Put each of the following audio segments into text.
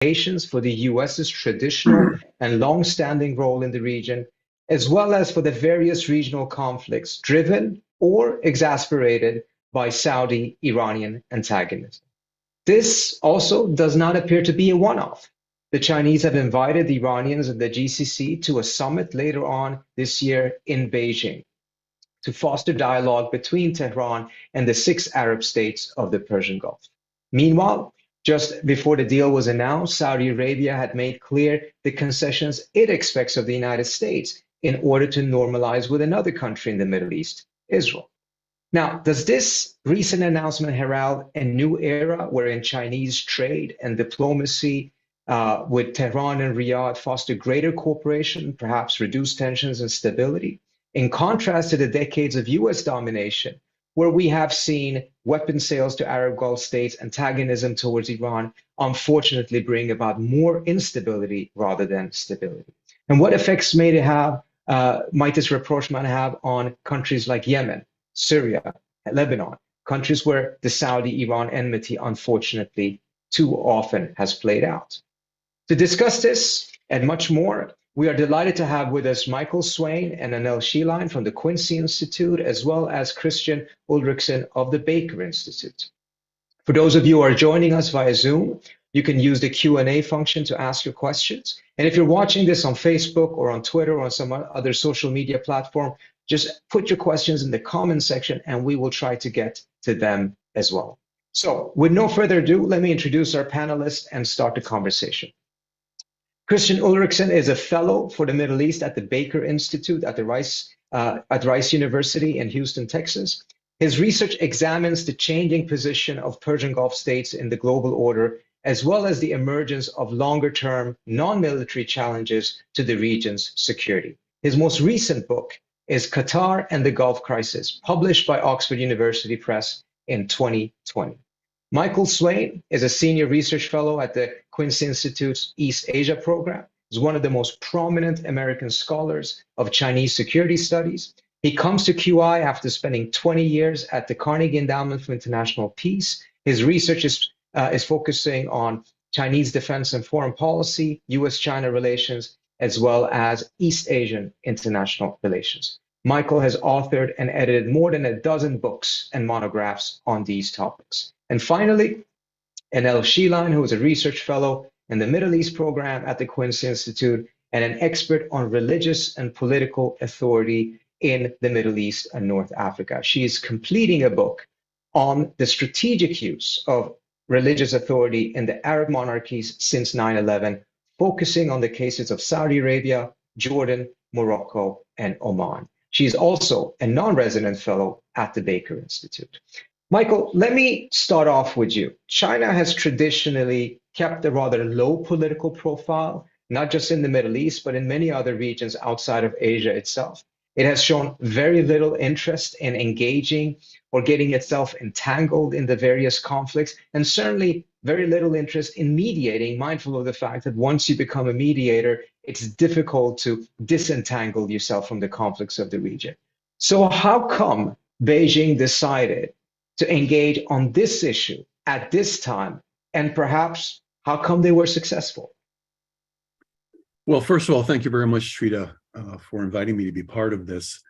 implications for the US's traditional and long-standing role in the region, as well as for the various regional conflicts driven or exasperated by Saudi-Iranian antagonism. This also does not appear to be a one-off. The Chinese have invited the Iranians and the GCC to a summit later on this year in Beijing to foster dialogue between Tehran and the 6 Arab states of the Persian Gulf. Meanwhile, just before the deal was announced, Saudi Arabia had made clear the concessions it expects of the United States in order to normalize with another country in the Middle East, Israel. Now, does this recent announcement herald a new era wherein Chinese trade and diplomacy with Tehran and Riyadh foster greater cooperation, perhaps reduce tensions and stability, in contrast to the decades of US domination, where we have seen weapon sales to Arab Gulf states, antagonism towards Iran, unfortunately bring about more instability rather than stability? And what effects might this rapprochement have on countries like Yemen, Syria, Lebanon, countries where the Saudi-Iran enmity, unfortunately, too often has played out? To discuss this and much more, we are delighted to have with us Michael Swaine and Annelle Sheline from the Quincy Institute, as well as Kristian Ulrichsen of the Baker Institute. For those of you who are joining us via Zoom, you can use the Q&A function to ask your questions. And if you're watching this on Facebook or on Twitter or on some other social media platform, just put your questions in the comment section and we will try to get to them as well. So with no further ado, let me introduce our panelists and start the conversation. Kristian Ulrichsen is a fellow for the Middle East at the Baker Institute at Rice University in Houston, Texas. His research examines the changing position of Persian Gulf states in the global order, as well as the emergence of longer-term non-military challenges to the region's security. His most recent book is Qatar and the Gulf Crisis, published by Oxford University Press in 2020. Michael Swaine is a senior research fellow at the Quincy Institute's East Asia program. He's one of the most prominent American scholars of Chinese security studies. He comes to QI after spending 20 years at the Carnegie Endowment for International Peace. His research is focusing on Chinese defense and foreign policy, U.S. China relations, as well as East Asian international relations. Michael has authored and edited more than a dozen books and monographs on these topics. And finally, Annelle Sheline, who is a research fellow in the Middle East program at the Quincy Institute and an expert on religious and political authority in the Middle East and North Africa. She is completing a book on the strategic use of religious authority in the Arab monarchies since 9/11, focusing on the cases of Saudi Arabia, Jordan, Morocco, and Oman. She is also a non-resident fellow at the Baker Institute. Michael, let me start off with you. China has traditionally kept a rather low political profile, not just in the Middle East, but in many other regions outside of Asia itself. It has shown very little interest in engaging or getting itself entangled in the various conflicts, and certainly very little interest in mediating, mindful of the fact that once you become a mediator, it's difficult to disentangle yourself from the conflicts of the region. So how come Beijing decided to engage on this issue at this time, and perhaps how come they were successful? Well, first of all, thank you very much, Trita, for inviting me to be part of this.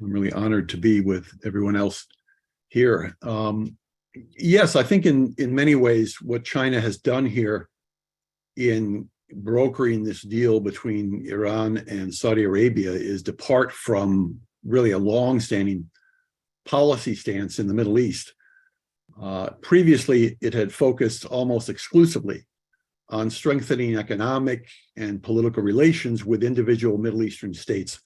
I'm really honored to be with everyone else here. Yes, I think in many ways, what China has done here in brokering this deal between Iran and Saudi Arabia is depart from really a long-standing policy stance in the Middle East. Previously, it had focused almost exclusively on strengthening economic and political relations with individual Middle Eastern states.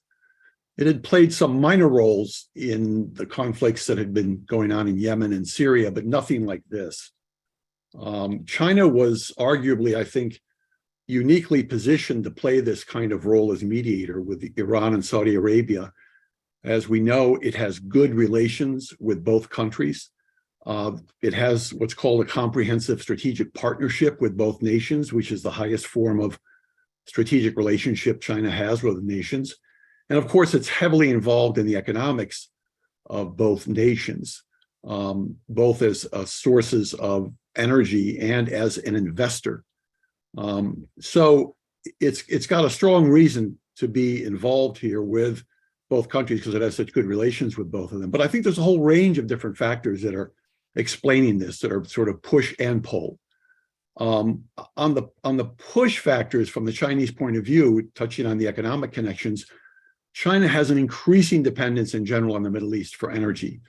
It had played some minor roles in the conflicts that had been going on in Yemen and Syria, but nothing like this. China was arguably, I think, uniquely positioned to play this kind of role as mediator with Iran and Saudi Arabia. As we know, it has good relations with both countries. It has what's called a comprehensive strategic partnership with both nations, which is the highest form of strategic relationship China has with nations. And of course, it's heavily involved in the economics of both nations, both as sources of energy and as an investor. So it's got a strong reason to be involved here with both countries because it has such good relations with both of them. But I think there's a whole range of different factors that are explaining this, that are sort of push and pull. On the push factors from the Chinese point of view, touching on the economic connections, China has an increasing dependence in general on the Middle East for energy.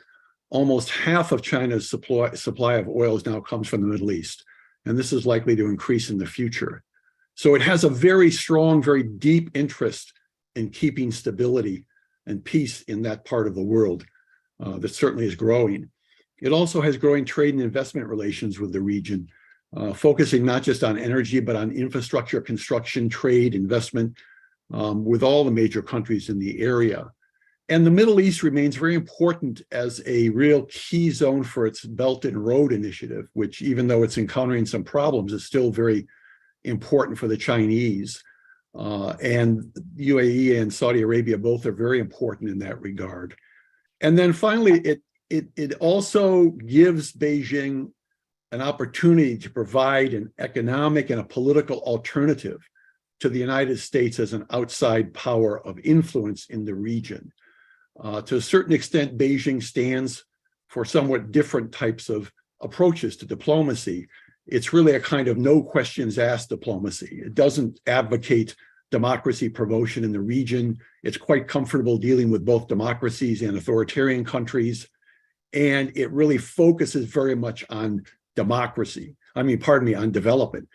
Almost half of China's supply of oils now comes from the Middle East, and this is likely to increase in the future. So it has a very strong, very deep interest in keeping stability and peace in that part of the world that certainly is growing. It also has growing trade and investment relations with the region, focusing not just on energy, but on infrastructure, construction, trade, investment with all the major countries in the area. And the Middle East remains very important as a real key zone for its Belt and Road Initiative, which, even though it's encountering some problems, is still very important for the Chinese. And UAE and Saudi Arabia both are very important in that regard. And then finally, it also gives Beijing an opportunity to provide an economic and a political alternative to the United States as an outside power of influence in the region. To a certain extent, Beijing stands for somewhat different types of approaches to diplomacy. It's really a kind of no questions asked diplomacy. It doesn't advocate democracy promotion in the region. It's quite comfortable dealing with both democracies and authoritarian countries. And it really focuses very much on democracy. On development.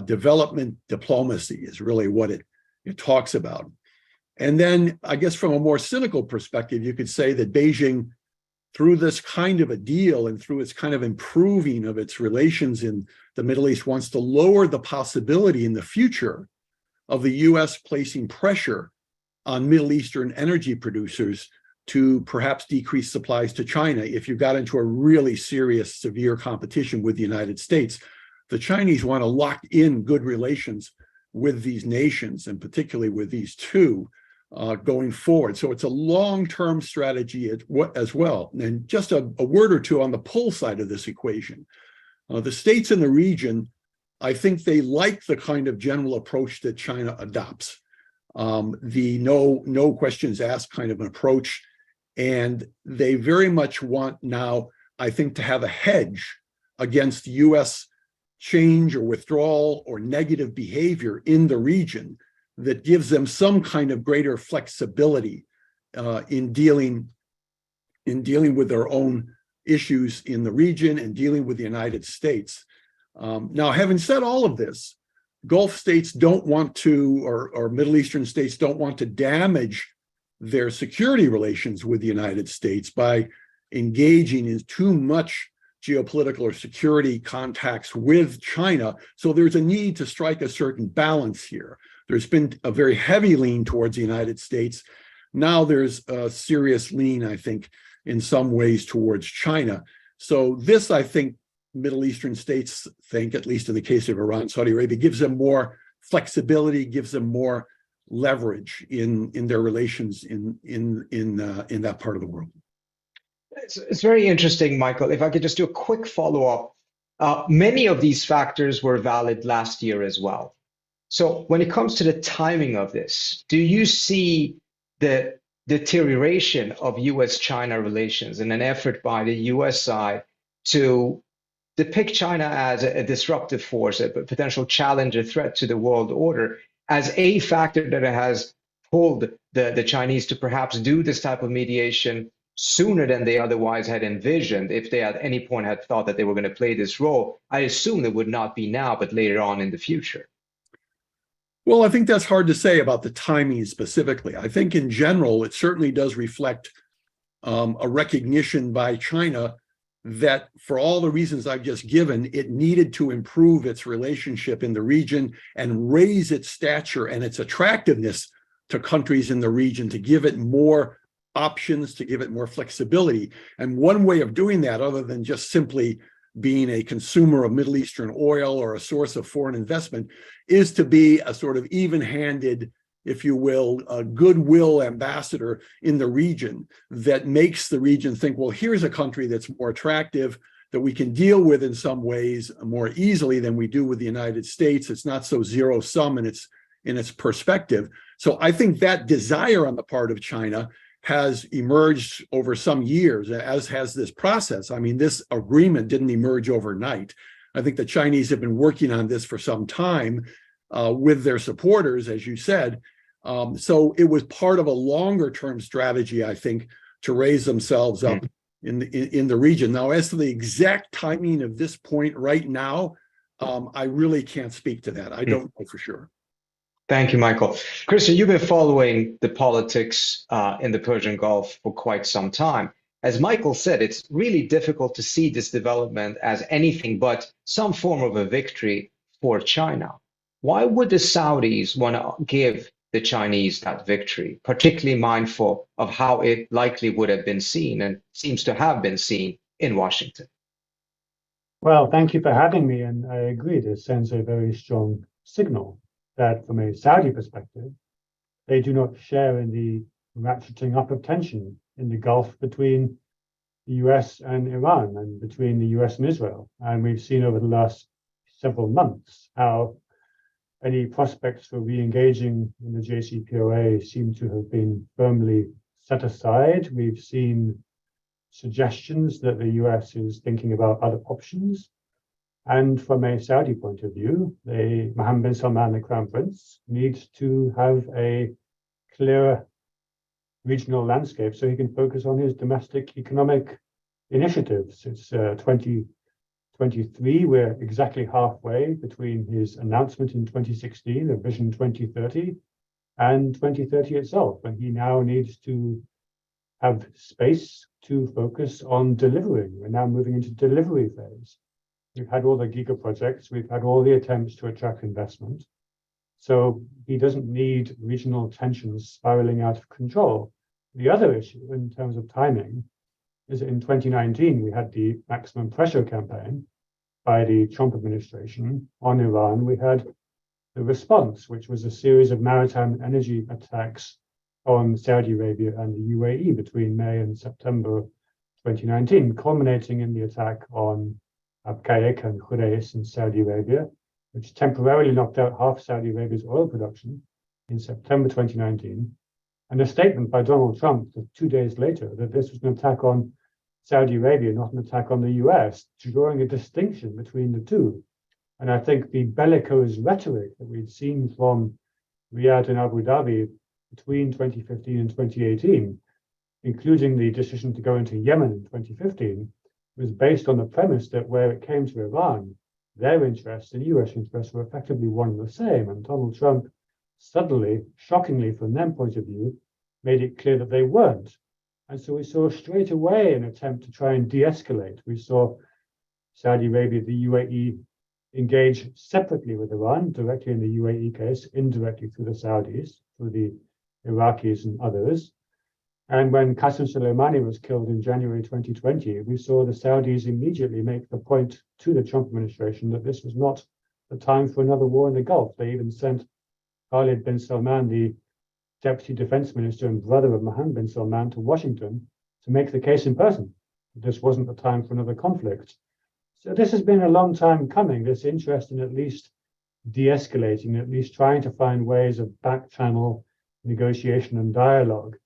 Development diplomacy is really what it talks about. And then I guess from a more cynical perspective, you could say that Beijing, through this kind of a deal and through its kind of improving of its relations in the Middle East, wants to lower the possibility in the future of the US placing pressure on Middle Eastern energy producers to perhaps decrease supplies to China if you got into a really serious, severe competition with the United States. The Chinese want to lock in good relations with these nations, and particularly with these two, going forward. So it's a long-term strategy as well. And just a word or two on the pull side of this equation. The states in the region, I think they like the kind of general approach that China adopts. The no questions asked kind of an approach. And they very much want now, I think, to have a hedge against US change or withdrawal or negative behavior in the region that gives them some kind of greater flexibility in dealing with their own issues in the region and dealing with the United States. Now, having said all of this, Gulf states don't want to, or Middle Eastern states don't want to damage their security relations with the United States by engaging in too much geopolitical or security contacts with China. So there's a need to strike a certain balance here. There's been a very heavy lean towards the United States. Now there's a serious lean, I think, in some ways towards China. So this, I think, Middle Eastern states think, at least in the case of Iran, Saudi Arabia, gives them more flexibility, gives them more leverage in their relations in that part of the world. It's very interesting, Michael. If I could just do a quick follow-up. Many of these factors were valid last year as well. So when it comes to the timing of this, do you see the deterioration of U.S.-China relations in an effort by the U.S. side to depict China as a disruptive force, a potential challenge, a threat to the world order, as a factor that has pulled the Chinese to perhaps do this type of mediation sooner than they otherwise had envisioned? If they at any point had thought that they were going to play this role, I assume it would not be now, but later on in the future. Well, I think that's hard to say about the timing specifically. I think in general, it certainly does reflect a recognition by China that for all the reasons I've just given, it needed to improve its relationship in the region and raise its stature and its attractiveness to countries in the region, to give it more options, to give it more flexibility. And one way of doing that, other than just simply being a consumer of Middle Eastern oil or a source of foreign investment, is to be a sort of even-handed, if you will, a goodwill ambassador in the region that makes the region think, well, here's a country that's more attractive. that we can deal with in some ways more easily than we do with the United States. It's not so zero sum in its perspective. So I think that desire on the part of China has emerged over some years, as has this process. I mean, this agreement didn't emerge overnight. I think the Chinese have been working on this for some time with their supporters, as you said. So it was part of a longer term strategy, I think, to raise themselves up in the region. Now, as to the exact timing of this point right now, I really can't speak to that. I don't know for sure. Thank you, Michael. Kristian, you've been following the politics in the Persian Gulf for quite some time. As Michael said, it's really difficult to see this development as anything but some form of a victory for China. Why would the Saudis want to give the Chinese that victory, particularly mindful of how it likely would have been seen and seems to have been seen in Washington? Well, thank you for having me. And I agree, this sends a very strong signal that from a Saudi perspective, they do not share in the ratcheting up of tension in the Gulf between the US and Iran and between the US and Israel. And we've seen over the last several months how any prospects for re-engaging in the JCPOA seem to have been firmly set aside. We've seen suggestions that the US is thinking about other options. And from a Saudi point of view, Mohammed bin Salman, the Crown Prince, needs to have a clearer regional landscape so he can focus on his domestic economic initiatives. It's 2023, we're exactly halfway between his announcement in 2016 of Vision 2030 and 2030 itself, and he now needs to have space to focus on delivering. We're now moving into delivery phase. We've had all the giga projects, we've had all the attempts to attract investment. So he doesn't need regional tensions spiraling out of control. The other issue in terms of timing is that in 2019, we had the maximum pressure campaign by the Trump administration on Iran. We had the response, which was a series of maritime energy attacks on Saudi Arabia and the UAE between May and September 2019, culminating in the attack on Abqaiq and Khurais in Saudi Arabia, which temporarily knocked out half Saudi Arabia's oil production in September 2019, and a statement by Donald Trump 2 days later that this was an attack on Saudi Arabia, not an attack on the US, drawing a distinction between the two. And I think the bellicose rhetoric that we'd seen from Riyadh and Abu Dhabi between 2015 and 2018, including the decision to go into Yemen in 2015, was based on the premise that where it came to Iran, their interests and US interests were effectively one and the same. And Donald Trump suddenly, shockingly from their point of view, made it clear that they weren't. And so we saw straight away an attempt to try and de-escalate. We saw Saudi Arabia, the UAE, engage separately with Iran, directly in the UAE case, indirectly through the Saudis, through the Iraqis and others. And when Qasem Soleimani was killed in January 2020, we saw the Saudis immediately make the point to the Trump administration that this was not the time for another war in the Gulf. They even sent Khalid bin Salman, the deputy defense minister and brother of Mohammed bin Salman, to Washington to make the case in person. This wasn't the time for another conflict. So this has been a long time coming, this interest in at least de-escalating, at least trying to find ways of back-channel negotiation and dialogue.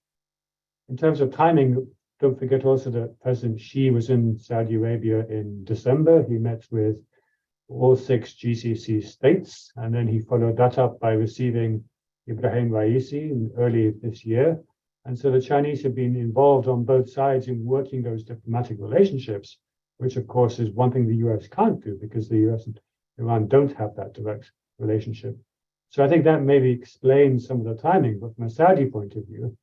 In terms of timing, don't forget also that President Xi was in Saudi Arabia in December. He met with all 6 GCC states, and then he followed that up by receiving Ibrahim Raisi early this year. And so the Chinese have been involved on both sides in working those diplomatic relationships, which of course is one thing the US can't do because the US and Iran don't have that direct relationship. So I think that maybe explains some of the timing, but from a Saudi point of view,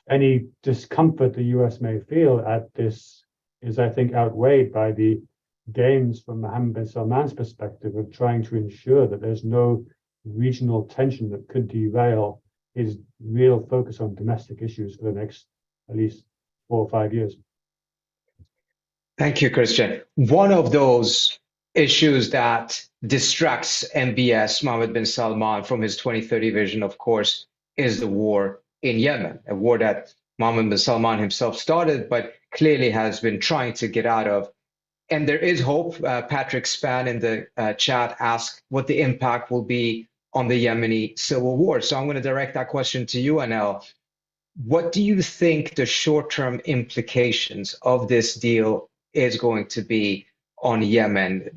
any discomfort the US may feel at this is, I think, outweighed by the gains from Mohammed bin Salman's perspective of trying to ensure that there's no regional tension that could derail his real focus on domestic issues for the next at least 4 or 5 years. Thank you, Kristian. One of those issues that distracts MBS, Mohammed bin Salman, from his 2030 vision, of course, is the war in Yemen, a war that Mohammed bin Salman himself started, but clearly has been trying to get out of And there is hope. Patrick Span in the chat asked what the impact will be on the Yemeni civil war. So I'm going to direct that question to you, Annelle. What do you think the short-term implications of this deal is going to be on Yemen?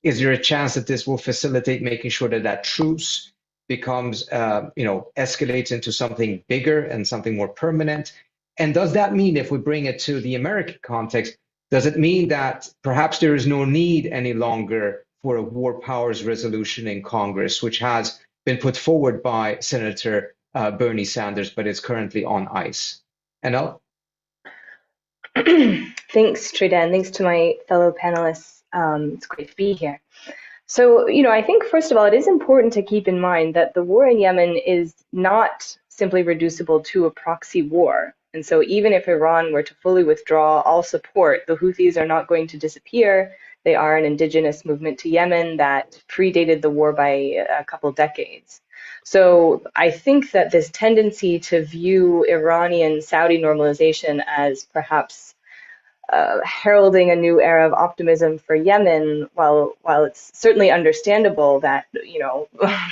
Is there a chance that this will facilitate making sure that that truce becomes, escalates into something bigger and something more permanent? And does that mean, if we bring it to the American context, does it mean that perhaps there is no need any longer for a war powers resolution in Congress, which has been put forward by Senator Bernie Sanders, but is currently on ice? Annelle? Thanks, Trita, and thanks to my fellow panelists. It's great to be here. So, I think, first of all, it is important to keep in mind that the war in Yemen is not simply reducible to a proxy war. And so even if Iran were to fully withdraw all support, the Houthis are not going to disappear. They are an indigenous movement to Yemen that predated the war by a couple decades. So I think that this tendency to view Iranian-Saudi normalization as perhaps heralding a new era of optimism for Yemen, while it's certainly understandable that,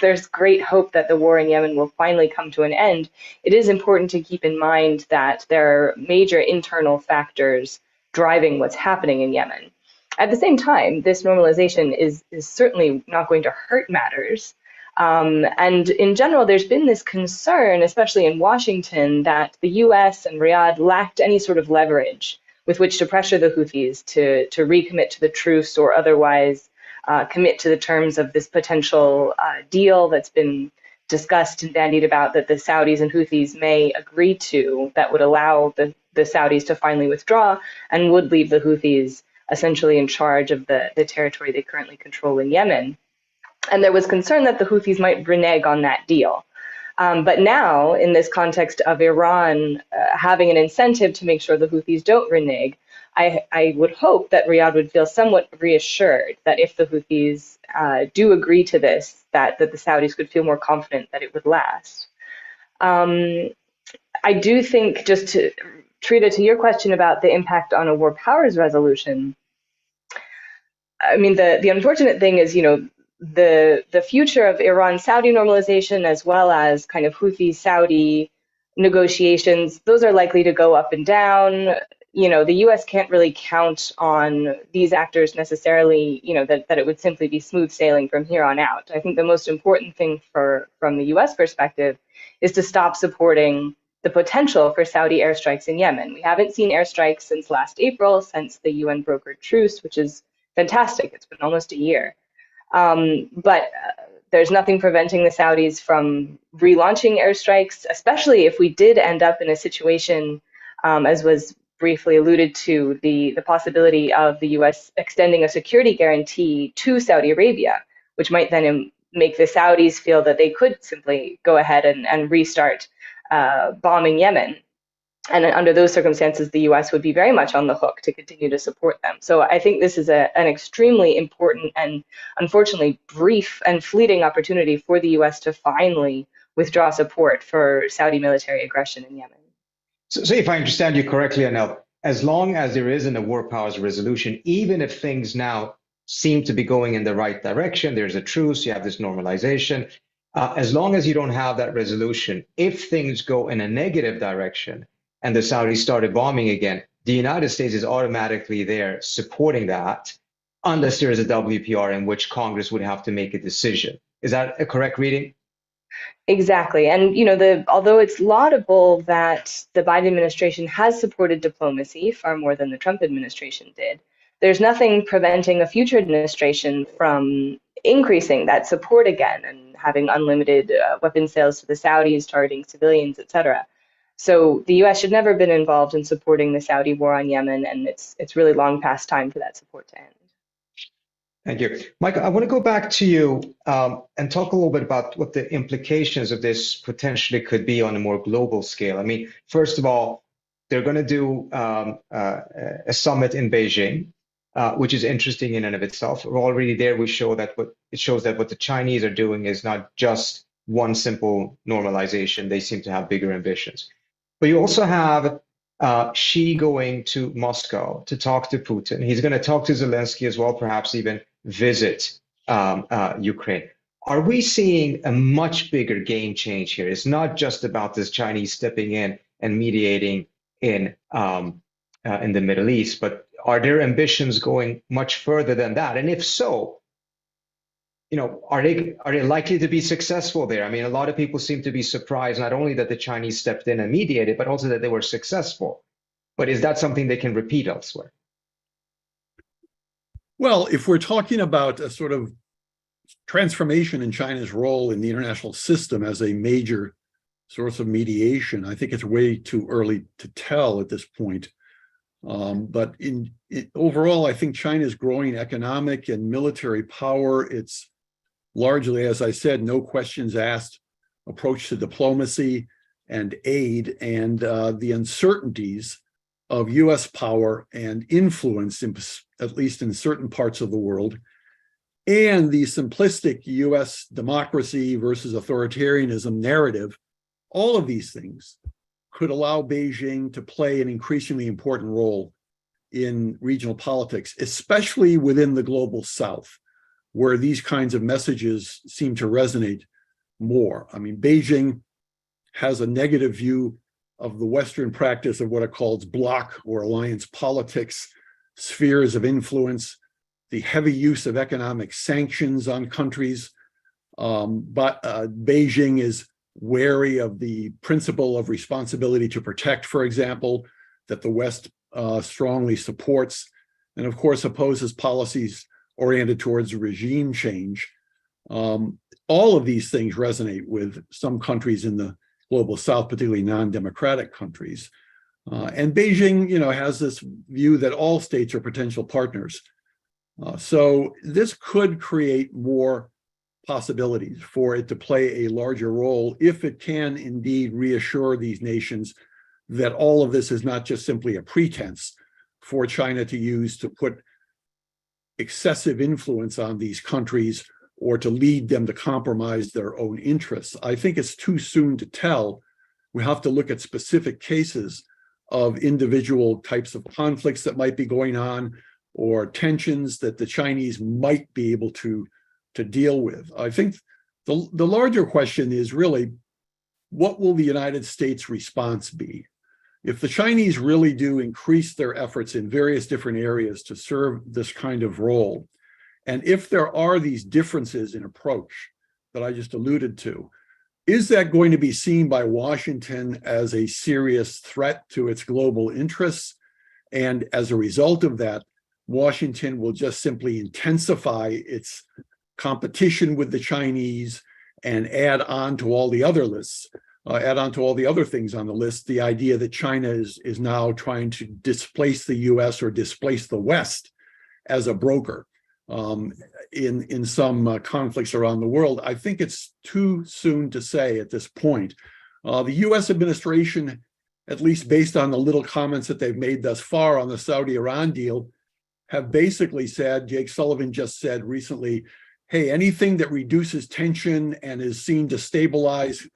there's great hope that the war in Yemen will finally come to an end, it is important to keep in mind that there are major internal factors driving what's happening in Yemen. At the same time, this normalization is certainly not going to hurt matters. And in general, there's been this concern, especially in Washington, that the U.S. and Riyadh lacked any sort of leverage with which to pressure the Houthis to recommit to the truce or otherwise commit to the terms of this potential deal that's been discussed and bandied about that the Saudis and Houthis may agree to, that would allow the Saudis to finally withdraw and would leave the Houthis essentially in charge of the territory they currently control in Yemen. And there was concern that the Houthis might renege on that deal. But now, in this context of Iran having an incentive to make sure the Houthis don't renege, I would hope that Riyadh would feel somewhat reassured that if the Houthis do agree to this, that the Saudis could feel more confident that it would last. I do think, just to Trita, to your question about the impact on a war powers resolution, I mean, the unfortunate thing is, the future of Iran-Saudi normalization, as well as kind of Houthi-Saudi negotiations, those are likely to go up and down. The U.S. can't really count on these actors necessarily, that it would simply be smooth sailing from here on out. I think the most important thing from the U.S. perspective is to stop supporting the potential for Saudi airstrikes in Yemen. We haven't seen airstrikes since last April, since the UN brokered truce, which is fantastic. It's been almost a year. But there's nothing preventing the Saudis from relaunching airstrikes, especially if we did end up in a situation, as was briefly alluded to, the possibility of the U.S. extending a security guarantee to Saudi Arabia, which might then make the Saudis feel that they could simply go ahead and restart bombing Yemen. And under those circumstances, the U.S. would be very much on the hook to continue to support them. So I think this is an extremely important and unfortunately brief and fleeting opportunity for the U.S. to finally withdraw support for Saudi military aggression in Yemen. So if I understand you correctly, Annelle, as long as there isn't a war powers resolution, even if things now seem to be going in the right direction, there's a truce, you have this normalization, as long as you don't have that resolution, if things go in a negative direction, and the Saudis started bombing again, the United States is automatically there supporting that, unless there is a WPR in which Congress would have to make a decision. Is that a correct reading? Exactly. And, although it's laudable that the Biden administration has supported diplomacy far more than the Trump administration did, there's nothing preventing a future administration from increasing that support again and having unlimited weapon sales to the Saudis, targeting civilians, et cetera. So the U.S. should never have been involved in supporting the Saudi war on Yemen, and it's really long past time for that support to end. Thank you. Mike, I want to go back to you and talk a little bit about what the implications of this potentially could be on a more global scale. I mean, first of all, they're going to do a summit in Beijing, which is interesting in and of itself. We're already there. It shows that what the Chinese are doing is not just one simple normalization. They seem to have bigger ambitions. But you also have Xi going to Moscow to talk to Putin. He's going to talk to Zelensky as well, perhaps even visit Ukraine. Are we seeing a much bigger game change here? It's not just about this Chinese stepping in and mediating in the Middle East, but are their ambitions going much further than that? And if so, are they likely to be successful there? I mean, a lot of people seem to be surprised not only that the Chinese stepped in and mediated, but also that they were successful. But is that something they can repeat elsewhere? Well, if we're talking about a sort of transformation in China's role in the international system as a major source of mediation, I think it's way too early to tell at this point. But overall, I think China's growing economic and military power. It's largely, as I said, no questions asked approach to diplomacy and aid, and the uncertainties of U.S. power and influence, at least in certain parts of the world, and the simplistic U.S. democracy versus authoritarianism narrative. All of these things could allow Beijing to play an increasingly important role in regional politics, especially within the global South, where these kinds of messages seem to resonate more. I mean, Beijing has a negative view of the Western practice of what it calls bloc or alliance politics, spheres of influence, the heavy use of economic sanctions on countries. But Beijing is wary of the principle of responsibility to protect, for example, that the West strongly supports, and of course opposes policies oriented towards regime change. All of these things resonate with some countries in the global South, particularly non-democratic countries. And Beijing, has this view that all states are potential partners. So this could create more possibilities for it to play a larger role if it can indeed reassure these nations that all of this is not just simply a pretense for China to use to put excessive influence on these countries or to lead them to compromise their own interests. I think it's too soon to tell. We have to look at specific cases of individual types of conflicts that might be going on or tensions that the Chinese might be able to deal with. I think the larger question is really, what will the United States response be? If the Chinese really do increase their efforts in various different areas to serve this kind of role, and if there are these differences in approach that I just alluded to, is that going to be seen by Washington as a serious threat to its global interests? And as a result of that, Washington will just simply intensify its competition with the Chinese and add on to all the other lists, add on to all the other things on the list, the idea that China is now trying to displace the US or displace the West as a broker in some conflicts around the world. I think it's too soon to say at this point. The US administration, at least based on the little comments that they've made thus far on the Saudi-Iran deal, have basically said, Jake Sullivan just said recently, hey, anything that reduces tension and is seen to stabilize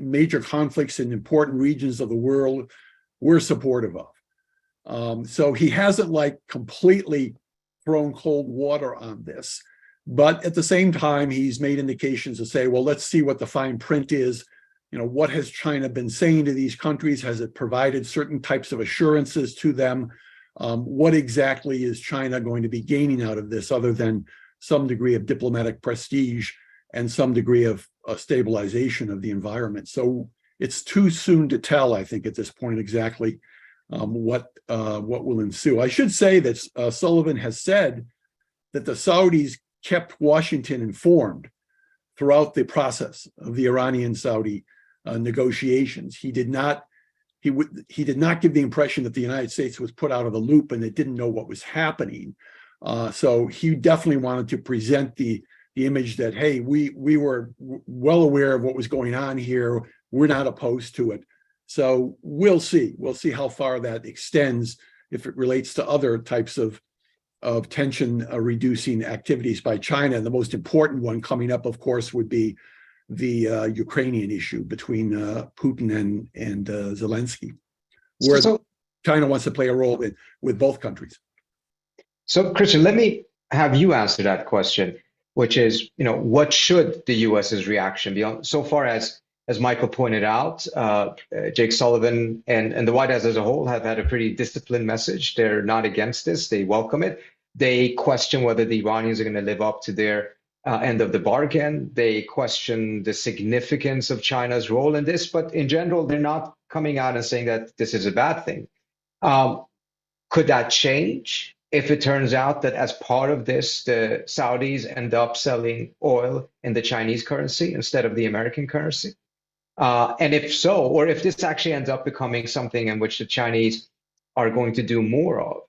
major conflicts in important regions of the world, we're supportive of. So he hasn't completely thrown cold water on this. But at the same time, he's made indications to say, well, let's see what the fine print is. What has China been saying to these countries? Has it provided certain types of assurances to them? What exactly is China going to be gaining out of this other than some degree of diplomatic prestige and some degree of stabilization of the environment? So it's too soon to tell, I think, at this point exactly what will ensue. I should say that Sullivan has said that the Saudis kept Washington informed throughout the process of the Iranian-Saudi negotiations. He did not give the impression that the United States was put out of the loop and it didn't know what was happening. So he definitely wanted to present the image that, hey, we were well aware of what was going on here. We're not opposed to it. So we'll see. We'll see how far that extends if it relates to other types of tension reducing activities by China. And the most important one coming up, of course, would be the Ukrainian issue between Putin and Zelensky. China wants to play a role with both countries. So, Kristian, let me have you answer that question, which is, what should the U.S.'s reaction be on? So far as Michael pointed out, Jake Sullivan and the White House as a whole have had a pretty disciplined message. They're not against this. They welcome it. They question whether the Iranians are going to live up to their end of the bargain. They question the significance of China's role in this, but in general, they're not coming out and saying that this is a bad thing. Could that change if it turns out that as part of this, the Saudis end up selling oil in the Chinese currency instead of the American currency? And if so, or if this actually ends up becoming something in which the Chinese are going to do more of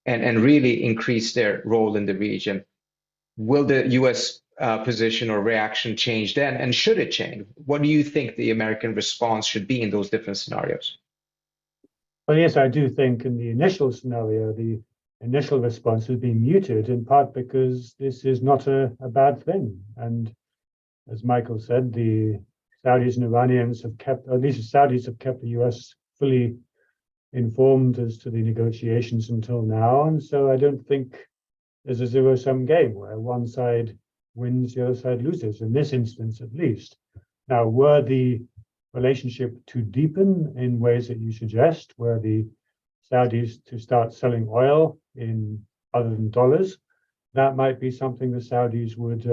and really increase their role in the region, will the U.S. Position or reaction change then? And should it change? What do you think the American response should be in those different scenarios? Well, yes, I do think in the initial scenario, the initial response has been muted, in part because this is not a bad thing. And as Michael said, the Saudis and Iranians have kept, or at least the Saudis have kept the US fully informed as to the negotiations until now. And so I don't think there's a zero-sum game where one side wins, the other side loses, in this instance at least. Now, were the relationship to deepen in ways that you suggest, were the Saudis to start selling oil in other than dollars, that might be something the Saudis would,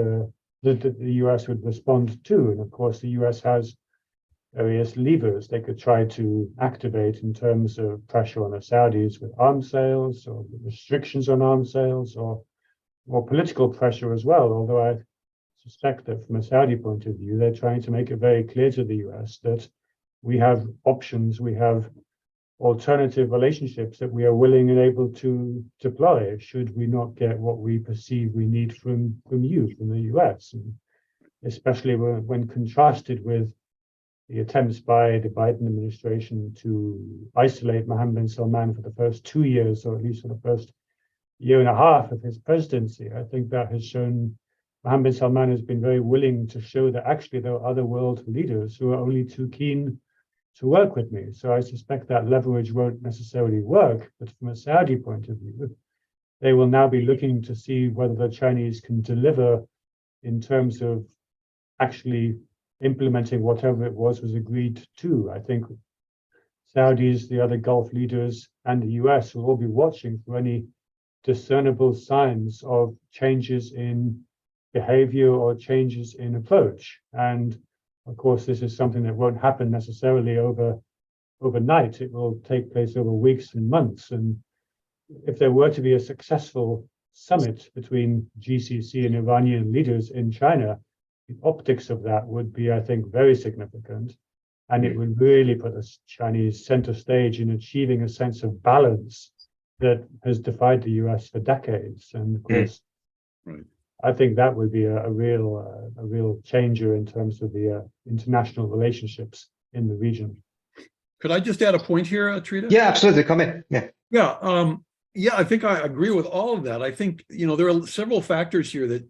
that the US would respond to. And of course, the US has various levers they could try to activate in terms of pressure on the Saudis with arms sales or restrictions on arms sales or political pressure as well. Although I suspect that from a Saudi point of view, they're trying to make it very clear to the US that we have options, we have alternative relationships that we are willing and able to deploy should we not get what we perceive we need from you, from the US. And especially when contrasted with the attempts by the Biden administration to isolate Mohammed bin Salman for the first 2 years, or at least for the first year and a half of his presidency. I think that has shown Mohammed bin Salman has been very willing to show that actually there are other world leaders who are only too keen to work with me. So I suspect that leverage won't necessarily work, but from a Saudi point of view, they will now be looking to see whether the Chinese can deliver in terms of actually implementing whatever it was agreed to. I think Saudis, the other Gulf leaders, and the US will all be watching for any discernible signs of changes in behavior or changes in approach. And of course, this is something that won't happen necessarily overnight. It will take place over weeks and months. And if there were to be a successful summit between GCC and Iranian leaders in China, the optics of that would be, I think, very significant. And it would really put the Chinese center stage in achieving a sense of balance that has defied the US for decades. And of course, right. I think that would be a real changer in terms of the international relationships in the region. Could I just add a point here, Trita? Yeah, absolutely. Come in. Yeah, I think I agree with all of that. I think, there are several factors here that,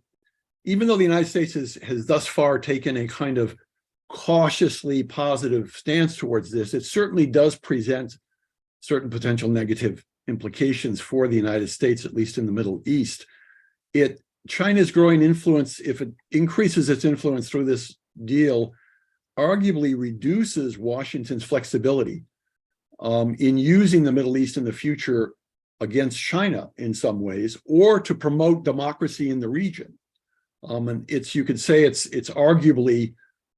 even though the United States has thus far taken a kind of cautiously positive stance towards this, it certainly does present certain potential negative implications for the United States, at least in the Middle East. China's growing influence, if it increases its influence through this deal, arguably reduces Washington's flexibility in using the Middle East in the future against China in some ways, or to promote democracy in the region. And you could say it's arguably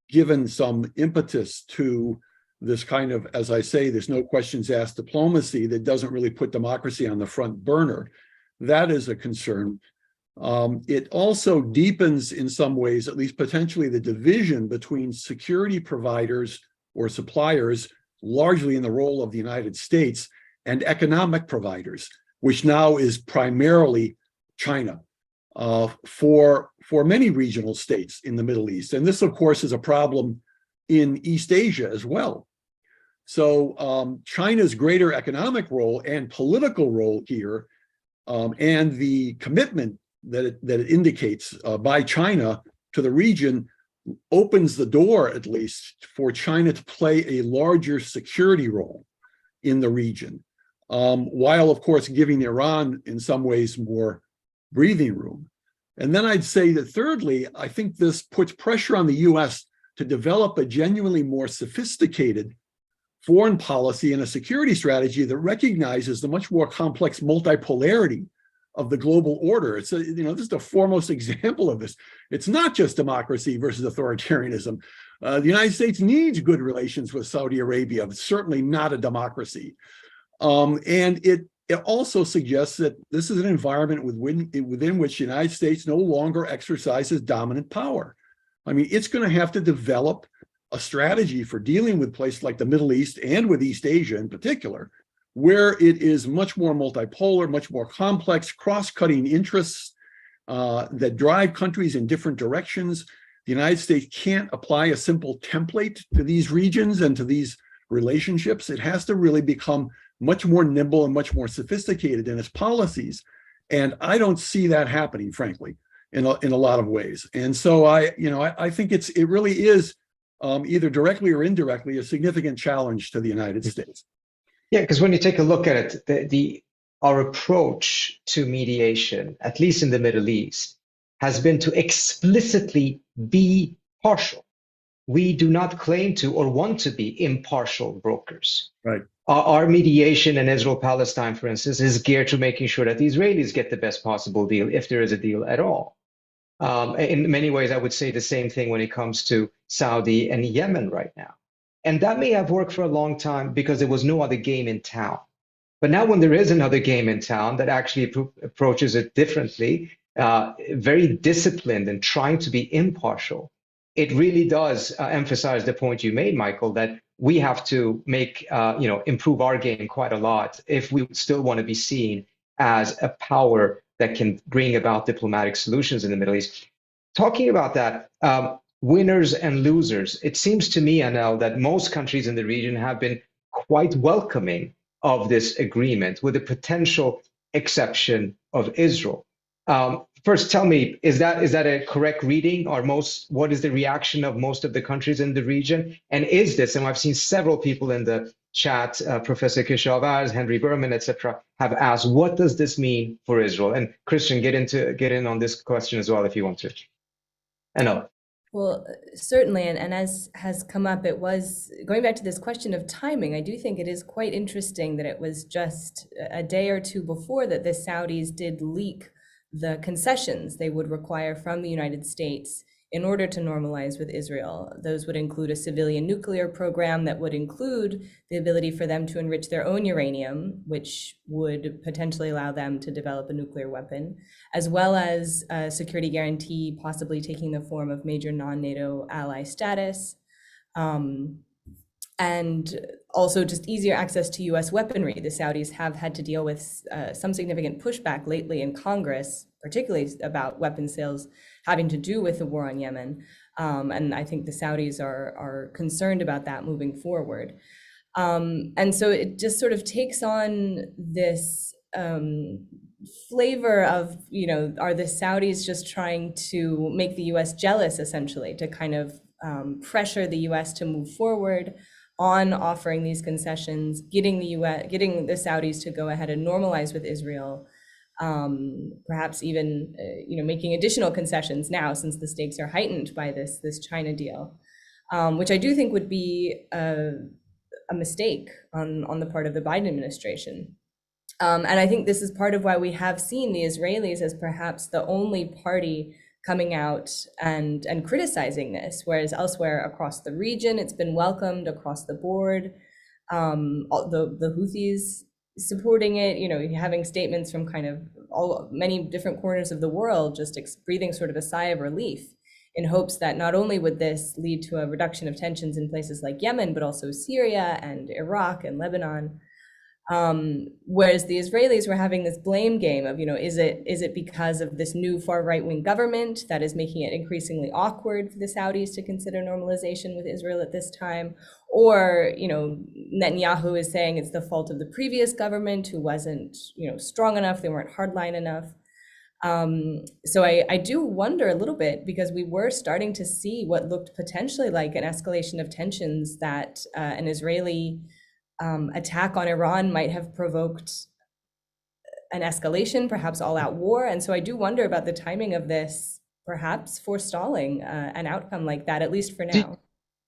given some impetus to this kind of, as I say, there's no questions asked diplomacy that doesn't really put democracy on the front burner. That is a concern. It also deepens in some ways, at least potentially, the division between security providers or suppliers, largely in the role of the United States, and economic providers, which now is primarily China for many regional states in the Middle East. And this, of course, is a problem in East Asia as well. So China's greater economic role and political role here, and the commitment that it indicates by China to the region, opens the door, at least, for China to play a larger security role in the region. while of course giving Iran in some ways more breathing room. And then I'd say that thirdly, I think this puts pressure on the US to develop a genuinely more sophisticated foreign policy and a security strategy that recognizes the much more complex multipolarity of the global order. It's this is the foremost example of this. It's not just democracy versus authoritarianism. The United States needs good relations with Saudi Arabia, but certainly not a democracy. And it also suggests that this is an environment within which the United States no longer exercises dominant power. I mean, it's going to have to develop a strategy for dealing with places like the Middle East and with East Asia in particular, where it is much more multipolar, much more complex, cross-cutting interests that drive countries in different directions. The United States can't apply a simple template to these regions and to these relationships. It has to really become much more nimble and much more sophisticated in its policies. And I don't see that happening, frankly, in a lot of ways. And so I think it really is either directly or indirectly a significant challenge to the United States. Yeah, because when you take a look at it, our approach to mediation, at least in the Middle East, has been to explicitly be partial. We do not claim to or want to be impartial brokers. Right. Our mediation in Israel-Palestine, for instance, is geared to making sure that the Israelis get the best possible deal, if there is a deal at all. In many ways, I would say the same thing when it comes to Saudi and Yemen right now. And that may have worked for a long time because there was no other game in town. But now when there is another game in town that actually approaches it differently, very disciplined and trying to be impartial, it really does emphasize the point you made, Michael, that we have to improve our game quite a lot if we still want to be seen as a power that can bring about diplomatic solutions in the Middle East. Talking about that, winners and losers, it seems to me, Annelle, that most countries in the region have been quite welcoming of this agreement, with the potential exception of Israel. First, tell me, is that a correct reading, or what is the reaction of most of the countries in the region? And is this, and I've seen several people in the chat, Professor Kishavaz, Henry Berman, etc., have asked, what does this mean for Israel? And Kristian, get in on this question as well if you want to. Annelle. Well, certainly, and as has come up, it was going back to this question of timing. I do think it is quite interesting that it was just a day or two before that the Saudis did leak the concessions they would require from the United States in order to normalize with Israel. Those would include a civilian nuclear program that would include the ability for them to enrich their own uranium, which would potentially allow them to develop a nuclear weapon, as well as a security guarantee possibly taking the form of major non-NATO ally status, and also just easier access to US weaponry. The Saudis have had to deal with some significant pushback lately in Congress, particularly about weapon sales having to do with the war on Yemen. And I think the Saudis are concerned about that moving forward. And so it just sort of takes on this flavor of, are the Saudis just trying to make the US jealous, essentially, to kind of pressure the US to move forward on offering these concessions, getting the Saudis to go ahead and normalize with Israel, perhaps even making additional concessions now, since the stakes are heightened by this China deal, which I do think would be a mistake on the part of the Biden administration. And I think this is part of why we have seen the Israelis as perhaps the only party coming out and criticizing this, whereas elsewhere across the region, it's been welcomed across the board. The Houthis supporting it, having statements from kind of many different corners of the world, just breathing sort of a sigh of relief in hopes that not only would this lead to a reduction of tensions in places like Yemen, but also Syria and Iraq and Lebanon. Whereas the Israelis were having this blame game of, is it because of this new far right-wing government that is making it increasingly awkward for the Saudis to consider normalization with Israel at this time? Or, Netanyahu is saying it's the fault of the previous government who wasn't, strong enough, they weren't hardline enough. So I do wonder a little bit, because we were starting to see what looked potentially like an escalation of tensions that an Israeli attack on Iran might have provoked an escalation, perhaps all-out war. And so I do wonder about the timing of this, perhaps forestalling an outcome like that, at least for now.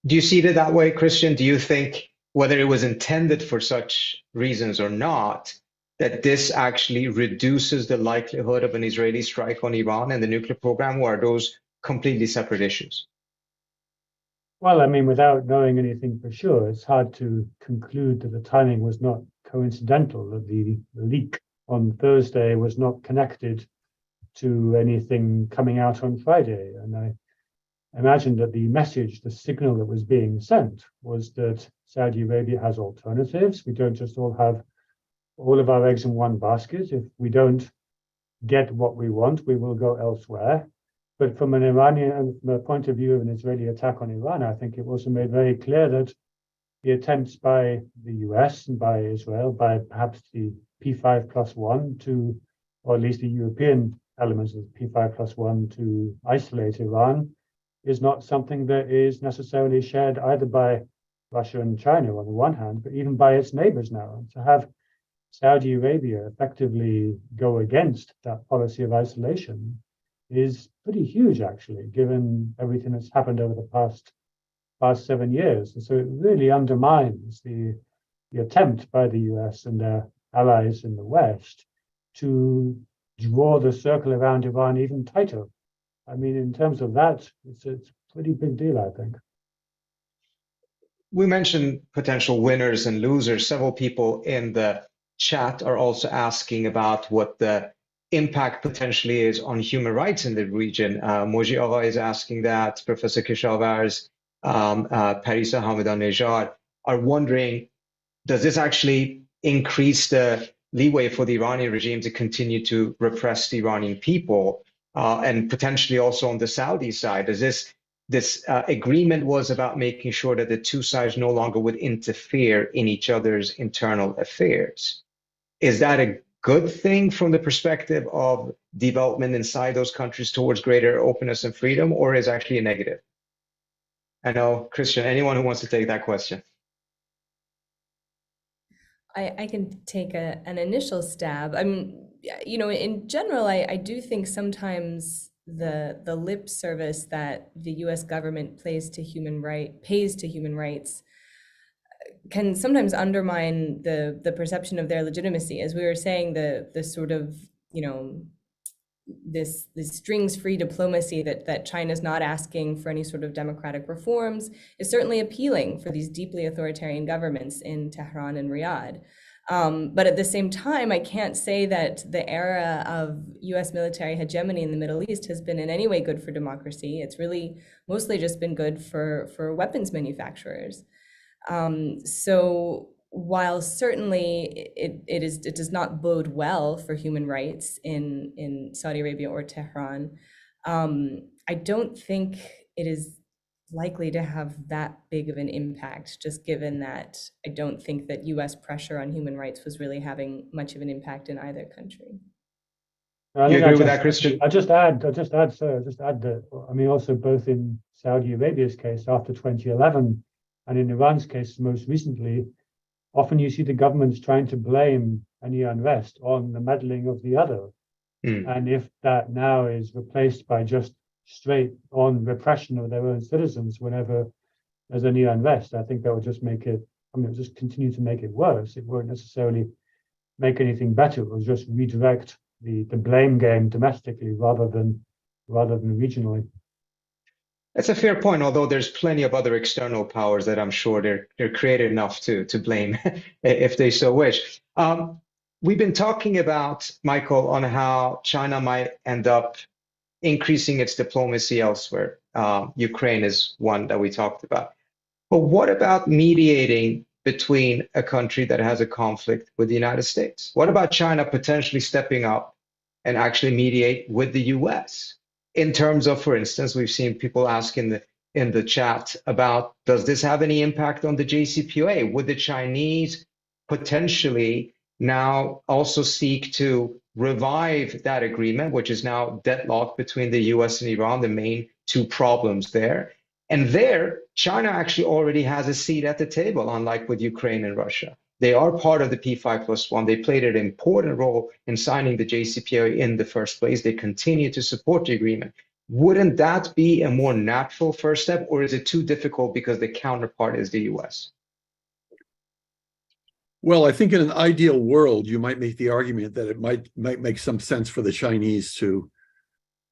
Do you see it that way, Kristian? Do you think, whether it was intended for such reasons or not, that this actually reduces the likelihood of an Israeli strike on Iran and the nuclear program, or are those completely separate issues? Well, I mean, without knowing anything for sure, it's hard to conclude that the timing was not coincidental, that the leak on Thursday was not connected to anything coming out on Friday. And I imagine that the message, the signal that was being sent was that Saudi Arabia has alternatives. We don't just all have all of our eggs in one basket. If we don't get what we want, we will go elsewhere. But from an Iranian point of view of an Israeli attack on Iran, I think it also made very clear that the attempts by the US and by Israel, by perhaps the P5+1 to, or at least the European elements of P5+1 to isolate Iran, is not something that is necessarily shared either by Russia and China on the one hand, but even by its neighbors now. And to have Saudi Arabia effectively go against that policy of isolation is pretty huge, actually, given everything that's happened over the past 7 years. And so it really undermines the attempt by the US and their allies in the West to draw the circle around Iran even tighter. I mean, in terms of that, it's a pretty big deal, I think. We mentioned potential winners and losers. Several people in the chat are also asking about what the impact potentially is on human rights in the region. Moji Agha is asking that. Professor Keshavarz, Parisa Hamidanejad are wondering, does this actually increase the leeway for the Iranian regime to continue to repress the Iranian people? And potentially also on the Saudi side, does this agreement was about making sure that the two sides no longer would interfere in each other's internal affairs. Is that a good thing from the perspective of development inside those countries towards greater openness and freedom, or is actually a negative? I know, Kristian, anyone who wants to take that question. I can take an initial stab. In general, I do think sometimes the lip service that the U.S. government pays to human rights can sometimes undermine the perception of their legitimacy. As we were saying, the sort of, this strings-free diplomacy that China's not asking for any sort of democratic reforms is certainly appealing for these deeply authoritarian governments in Tehran and Riyadh. But at the same time, I can't say that the era of US military hegemony in the Middle East has been in any way good for democracy. It's really mostly just been good for weapons manufacturers. So while certainly it does not bode well for human rights in Saudi Arabia or Tehran, I don't think it is likely to have that big of an impact, just given that I don't think that US pressure on human rights was really having much of an impact in either country. You agree with that, Kristian? I'll just add that, I mean, also both in Saudi Arabia's case after 2011 and in Iran's case most recently, often you see the governments trying to blame any unrest on the meddling of the other. And if that now is replaced by just straight on repression of their own citizens whenever there's any unrest, I think that would just make it, it would just continue to make it worse. It won't necessarily make anything better. It will just redirect the blame game domestically rather than regionally. That's a fair point, although there's plenty of other external powers that I'm sure they're creative enough to blame if they so wish. We've been talking about, Michael, on how China might end up increasing its diplomacy elsewhere. Ukraine is one that we talked about. But what about mediating between a country that has a conflict with the United States? What about China potentially stepping up and actually mediate with the US? In terms of, for instance, we've seen people ask in the chat about, does this have any impact on the JCPOA? Would the Chinese potentially now also seek to revive that agreement, which is now deadlocked between the US and Iran, the main two problems there? And there, China actually already has a seat at the table, unlike with Ukraine and Russia. They are part of the P5+1. They played an important role in signing the JCPOA in the first place. They continue to support the agreement. Wouldn't that be a more natural first step, or is it too difficult because the counterpart is the US? Well, I think in an ideal world, you might make the argument that it might make some sense for the Chinese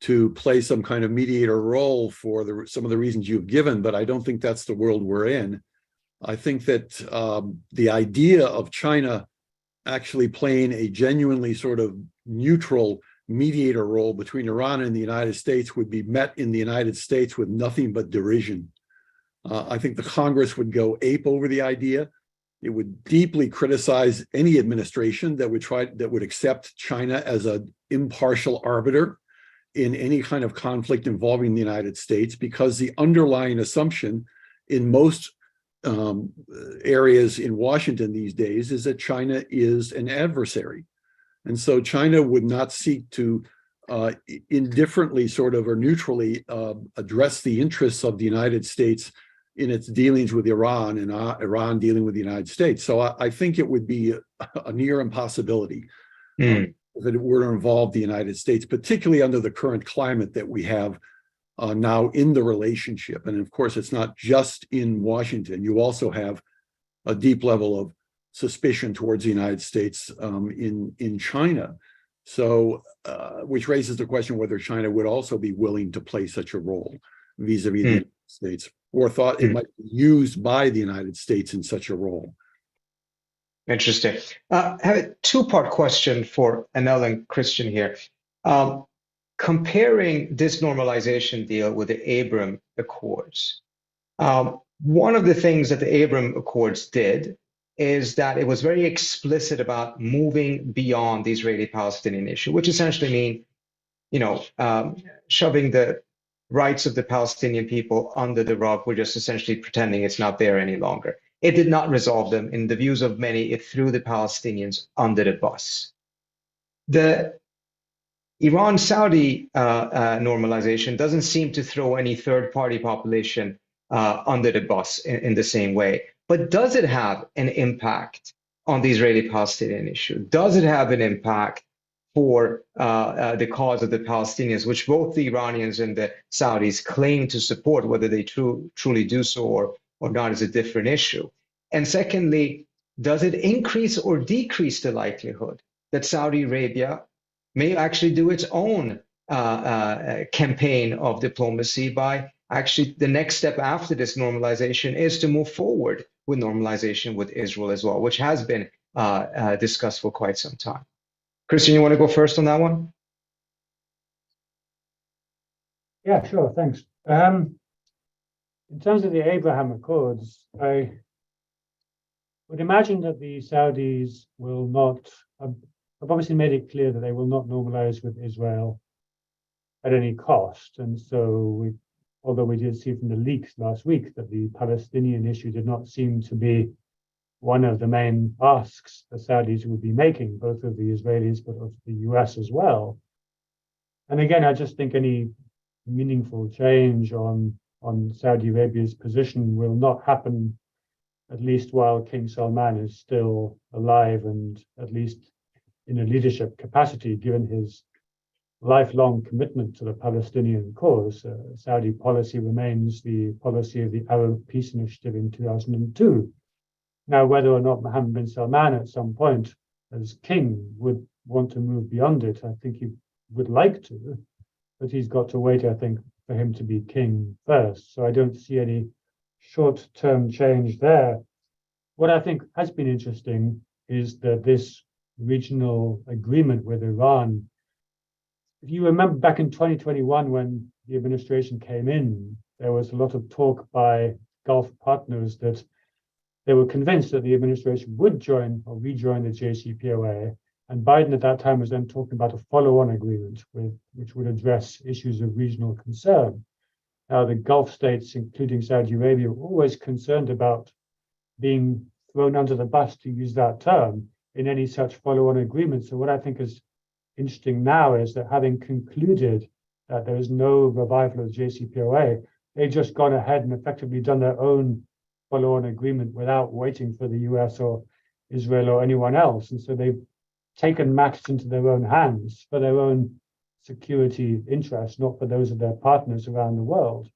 to play some kind of mediator role for some of the reasons you've given, but I don't think that's the world we're in. I think that the idea of China actually playing a genuinely sort of neutral mediator role between Iran and the United States would be met in the United States with nothing but derision. I think the Congress would go ape over the idea. It would deeply criticize any administration that would accept China as an impartial arbiter in any kind of conflict involving the United States, because the underlying assumption in most areas in Washington these days is that China is an adversary. And so China would not seek to indifferently sort of or neutrally address the interests of the United States in its dealings with Iran and Iran dealing with the United States. So I think it would be a near impossibility if it were to involve the United States, particularly under the current climate that we have now in the relationship. And of course, it's not just in Washington. You also have a deep level of suspicion towards the United States in China. So, which raises the question whether China would also be willing to play such a role vis-a-vis the United States, or thought it might be used by the United States in such a role. Interesting. I have a two-part question for Annelle and Kristian here. Comparing this normalization deal with the Abraham Accords, one of the things that the Abraham Accords did is that it was very explicit about moving beyond the Israeli-Palestinian issue, which essentially mean, shoving the rights of the Palestinian people under the rug. We're just essentially pretending it's not there any longer. It did not resolve them. In the views of many, it threw the Palestinians under the bus. The Iran-Saudi normalization doesn't seem to throw any third-party population under the bus in the same way. But does it have an impact on the Israeli-Palestinian issue? Does it have an impact for the cause of the Palestinians, which both the Iranians and the Saudis claim to support? Whether they truly do so or not is a different issue. And secondly, does it increase or decrease the likelihood that Saudi Arabia may actually do its own campaign of diplomacy by actually the next step after this normalization is to move forward with normalization with Israel as well, which has been discussed for quite some time? Kristian, you want to go first on that one? Yeah, sure, thanks. In terms of the Abraham Accords, I would imagine that the Saudis will not, have obviously made it clear that they will not normalize with Israel at any cost. And so, although we did see from the leaks last week that the Palestinian issue did not seem to be one of the main asks the Saudis would be making, both of the Israelis, but of the US as well. And again, I just think any meaningful change on Saudi Arabia's position will not happen, at least while King Salman is still alive and at least in a leadership capacity, given his lifelong commitment to the Palestinian cause. Saudi policy remains the policy of the Arab Peace Initiative in 2002. Now, whether or not Mohammed bin Salman at some point as king would want to move beyond it, I think he would like to, but he's got to wait, I think, for him to be king first. So I don't see any short-term change there. What I think has been interesting is that this regional agreement with Iran, if you remember back in 2021 when the administration came in, there was a lot of talk by Gulf partners that they were convinced that the administration would join or rejoin the JCPOA. And Biden at that time was then talking about a follow-on agreement which would address issues of regional concern. Now, the Gulf states, including Saudi Arabia, were always concerned about being thrown under the bus, to use that term, in any such follow-on agreement. So what I think is interesting now is that having concluded that there is no revival of JCPOA, they've just gone ahead and effectively done their own follow-on agreement without waiting for the US or Israel or anyone else. And so they've taken matters into their own hands for their own security interests, not for those of their partners around the world.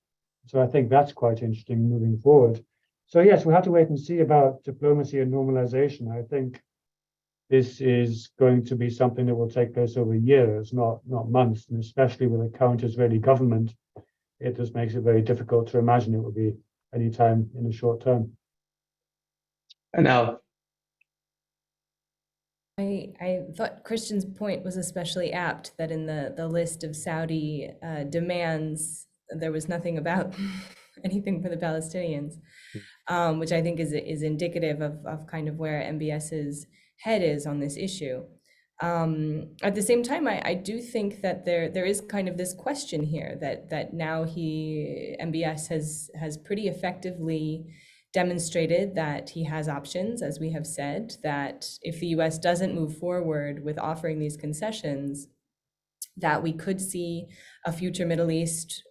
So I think that's quite interesting moving forward. So yes, we'll have to wait and see about diplomacy and normalization. I think this is going to be something that will take place over years, not months, and especially with the current Israeli government, it just makes it very difficult to imagine it will be any time in the short term. Annelle. I thought Kristian's point was especially apt, that in the list of Saudi demands, there was nothing about anything for the Palestinians, which I think is indicative of kind of where MBS's head is on this issue. At the same time, I do think that there is kind of this question here that now MBS has pretty effectively demonstrated that he has options, as we have said, that if the US doesn't move forward with offering these concessions, that we could see a future Middle East,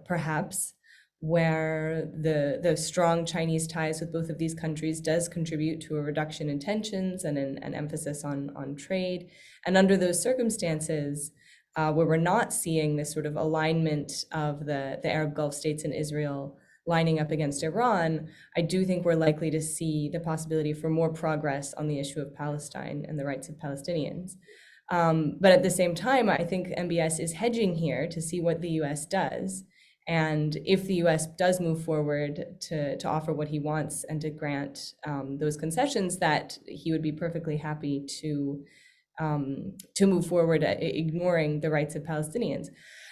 perhaps, where the strong Chinese ties with both of these countries does contribute to a reduction in tensions and an emphasis on trade. And under those circumstances, where we're not seeing this sort of alignment of the Arab Gulf states and Israel lining up against Iran, I do think we're likely to see the possibility for more progress on the issue of Palestine and the rights of Palestinians. But at the same time, I think MBS is hedging here to see what the US does. And if the US does move forward to offer what he wants and to grant those concessions, that he would be perfectly happy to move forward, ignoring the rights of Palestinians.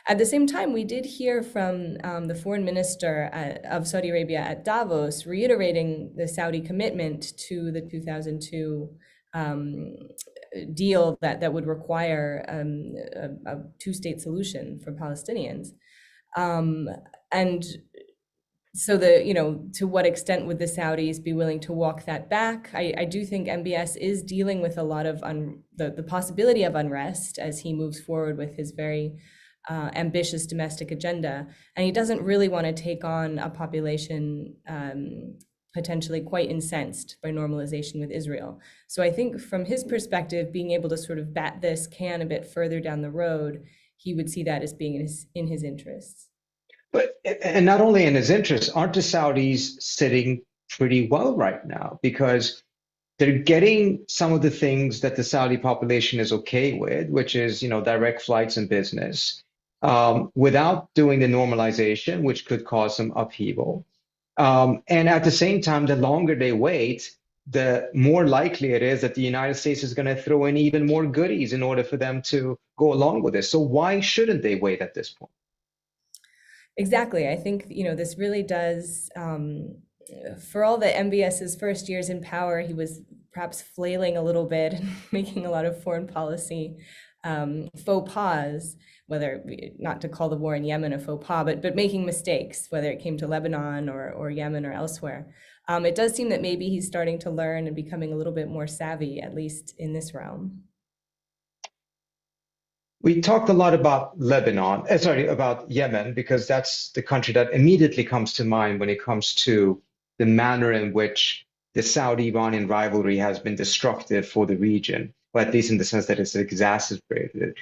At the same time, we did hear from the foreign minister of Saudi Arabia at Davos, reiterating the Saudi commitment to the 2002 deal that would require a two-state solution for Palestinians. And so to what extent would the Saudis be willing to walk that back? I do think MBS is dealing with a lot of the possibility of unrest as he moves forward with his very ambitious domestic agenda. And he doesn't really want to take on a population potentially quite incensed by normalization with Israel. So I think from his perspective, being able to sort of bat this can a bit further down the road, he would see that as being in his interests. And not only in his interests, aren't the Saudis sitting pretty well right now? Because they're getting some of the things that the Saudi population is okay with, which is, direct flights and business, without doing the normalization, which could cause some upheaval. And at the same time, the longer they wait, the more likely it is that the United States is going to throw in even more goodies in order for them to go along with this. So why shouldn't they wait at this point? Exactly. I think, this really does, for all that MBS's first years in power, he was perhaps flailing a little bit and making a lot of foreign policy faux pas, whether, not to call the war in Yemen a faux pas, but making mistakes, whether it came to Lebanon or Yemen or elsewhere. It does seem that maybe he's starting to learn and becoming a little bit more savvy, at least in this realm. We talked a lot about about Yemen, because that's the country that immediately comes to mind when it comes to the manner in which the Saudi-Iranian rivalry has been destructive for the region, or at least in the sense that it's exacerbated it.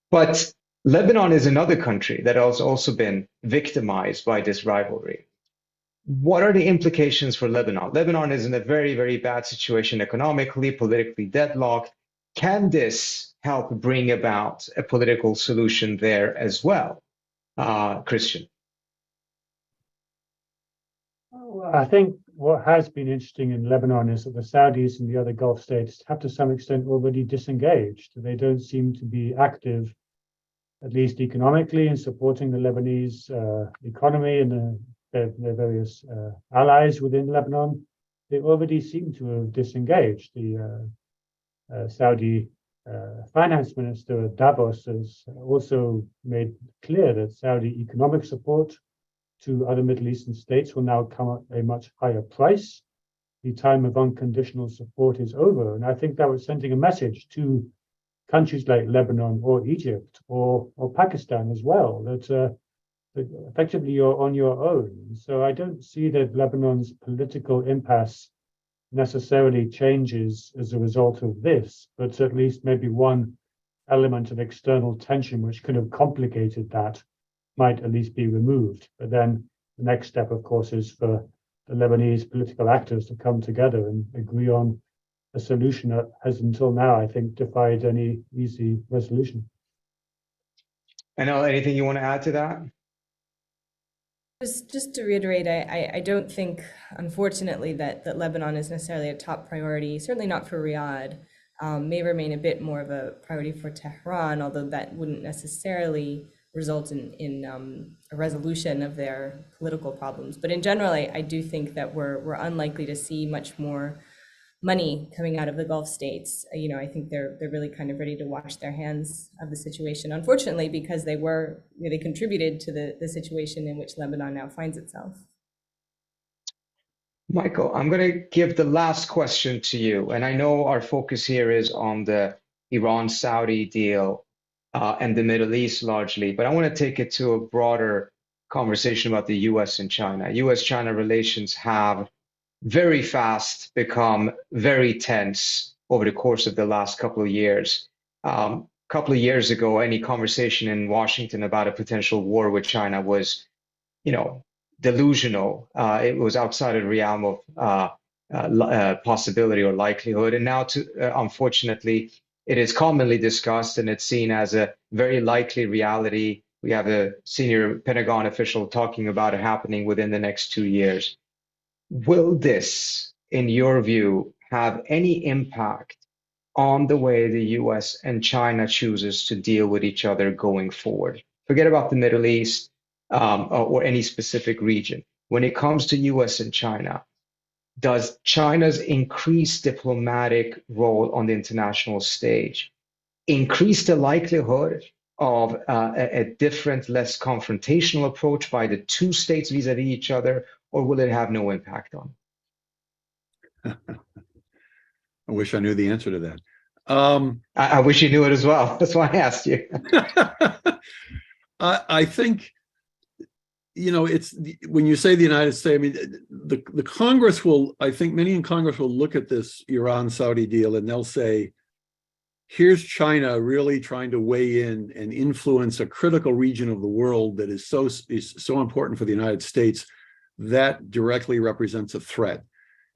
But Lebanon is another country that has also been victimized by this rivalry. What are the implications for Lebanon? Lebanon is in a very, very bad situation economically, politically deadlocked. Can this help bring about a political solution there as well? Kristian. Well, I think what has been interesting in Lebanon is that the Saudis and the other Gulf states have to some extent already disengaged. They don't seem to be active, at least economically, in supporting the Lebanese economy and their various allies within Lebanon. They already seem to have disengaged. The Saudi finance minister at Davos has also made clear that Saudi economic support to other Middle Eastern states will now come at a much higher price. The time of unconditional support is over. And I think that was sending a message to countries like Lebanon or Egypt or Pakistan as well, that effectively you're on your own. So I don't see that Lebanon's political impasse necessarily changes as a result of this, but at least maybe one element of external tension which could have complicated that might at least be removed. But then the next step, of course, is for the Lebanese political actors to come together and agree on a solution that has until now, I think, defied any easy resolution. Annelle, anything you want to add to that? Just to reiterate, I don't think, unfortunately, that Lebanon is necessarily a top priority, certainly not for Riyadh. May remain a bit more of a priority for Tehran, although that wouldn't necessarily result in a resolution of their political problems. But in general, I do think that we're unlikely to see much more money coming out of the Gulf states. I think they're really kind of ready to wash their hands of the situation, unfortunately, because they really contributed to the situation in which Lebanon now finds itself. Michael, I'm going to give the last question to you. And I know our focus here is on the Iran-Saudi deal and the Middle East largely, but I want to take it to a broader conversation about the U.S. and China. U.S.-China relations have very fast become very tense over the course of the last couple of years. Couple of years ago, any conversation in Washington about a potential war with China was, delusional. It was outside of the realm of possibility or likelihood. And now, unfortunately, it is commonly discussed and it's seen as a very likely reality. We have a senior Pentagon official talking about it happening within the next 2 years. Will this, in your view, have any impact on the way the US and China chooses to deal with each other going forward? Forget about the Middle East or any specific region. When it comes to US and China, does China's increased diplomatic role on the international stage increase the likelihood of a different, less confrontational approach by the two states vis-a-vis each other, or will it have no impact on it? I wish I knew the answer to that. I wish you knew it as well. That's why I asked you. I think, it's when you say the United States, I mean, the Congress will, I think many in Congress will look at this Iran-Saudi deal and they'll say, here's China really trying to weigh in and influence a critical region of the world that is so important for the United States. That directly represents a threat.